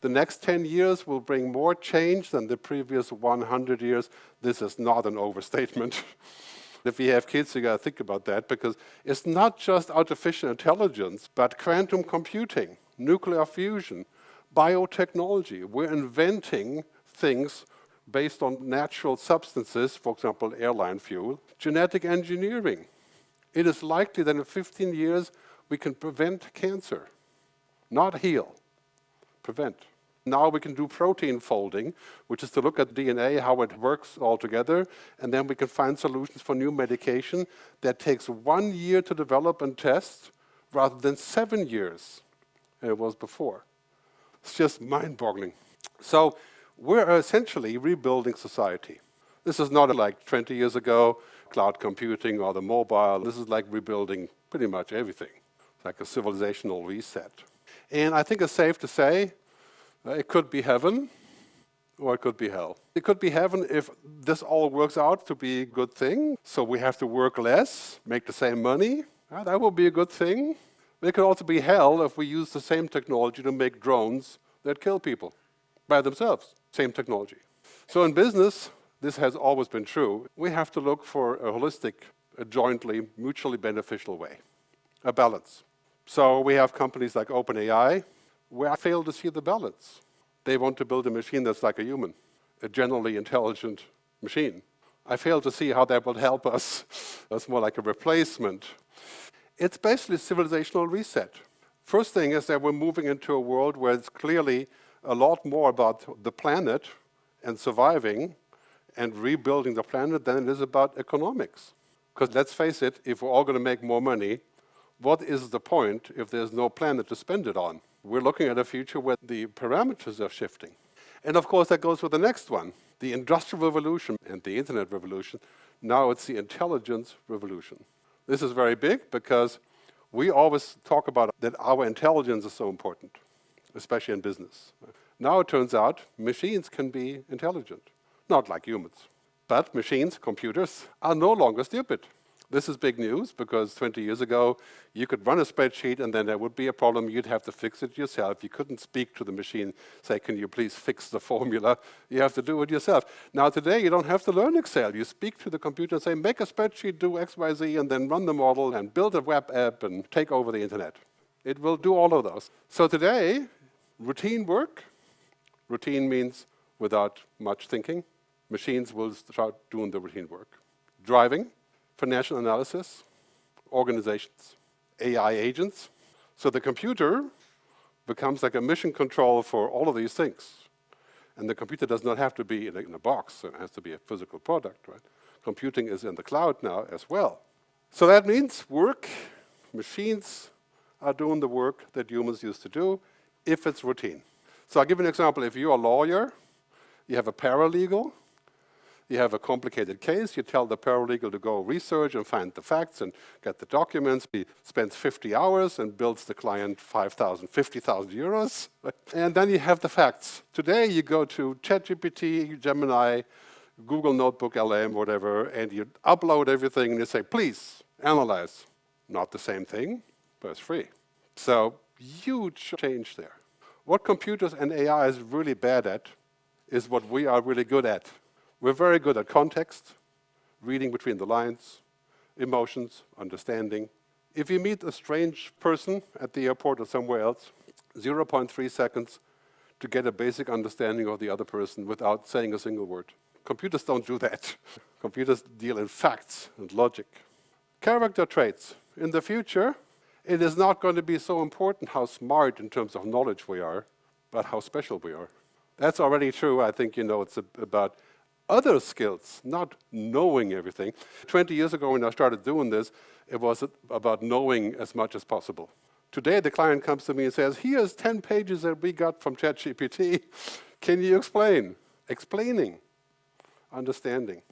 The next 10 years will bring more change than the previous 100 years. This is not an overstatement. If you have kids, you got to think about that, because it's not just artificial intelligence, but quantum computing, nuclear fusion, biotechnology. We're inventing things based on natural substances, for example, airline fuel, genetic engineering. It is likely that in 15 years, we can prevent cancer, not heal, prevent. Now we can do protein folding, which is to look at DNA, how it works all together, and then we can find solutions for new medication that takes 1 year to develop and test, rather than 7 years it was before. It's just mind-boggling. So we're essentially rebuilding society. This is not like 20 years ago, cloud computing or the mobile. This is like rebuilding pretty much everything, like a civilizational reset. And I think it's safe to say it could be heaven or it could be hell. It could be heaven if this all works out to be a good thing, so we have to work less, make the same money. That will be a good thing. It could also be hell if we use the same technology to make drones that kill people by themselves. Same technology. So in business, this has always been true. We have to look for a holistic, a jointly, mutually beneficial way, a balance. So we have companies like OpenAI, where I fail to see the balance. They want to build a machine that's like a human, a generally intelligent machine. I fail to see how that will help us. That's more like a replacement. It's basically a civilizational reset. First thing is that we're moving into a world where it's clearly a lot more about the planet and surviving and rebuilding the planet than it is about economics. Because let's face it, if we're all going to make more money, what is the point if there's no planet to spend it on? We're looking at a future where the parameters are shifting. And of course, that goes with the next one, the Industrial Revolution and the Internet Revolution. Now it's the Intelligence Revolution. This is very big because we always talk about that our intelligence is so important, especially in business. Now it turns out machines can be intelligent, not like humans. But machines, computers, are no longer stupid. This is big news because 20 years ago, you could run a spreadsheet and then there would be a problem. You'd have to fix it yourself. You couldn't speak to the machine, say, can you please fix the formula? You have to do it yourself. Now today, you don't have to learn Excel. You speak to the computer and say, make a spreadsheet, do X, Y, Z, and then run the model and build a web app and take over the internet. It will do all of those. So today, routine work, routine means without much thinking. Machines will start doing the routine work. Driving, financial analysis, organizations, AI agents. So the computer becomes like a mission control for all of these things. And the computer does not have to be in a box. It has to be a physical product, right? Computing is in the cloud now as well. So that means work, machines are doing the work that humans used to do if it's routine. So I'll give you an example. If you're a lawyer, you have a paralegal, you have a complicated case, you tell the paralegal to go research and find the facts and get the documents. He spends 50 hours and builds the client 5,000, 50,000 euros. And then you have the facts. Today you go to ChatGPT, Gemini, Google Notebook, LM, whatever, and you upload everything and you say, please, analyze. Not the same thing, but it's free. So huge change there. What computers and AI is really bad at is what we are really good at. We're very good at context, reading between the lines, emotions, understanding. If you meet a strange person at the airport or somewhere else, 0.3 seconds to get a basic understanding of the other person without saying a single word. Computers don't do that. Computers deal in facts and logic. Character traits. In the future, it is not going to be so important how smart in terms of knowledge we are, but how special we are. That's already true. I think, it's about other skills, not knowing everything. 20 years ago when I started doing this, it was about knowing as much as possible. Today the client comes to me and says, here's 10 pages that we got from ChatGPT. Can you explain? Explaining, understanding.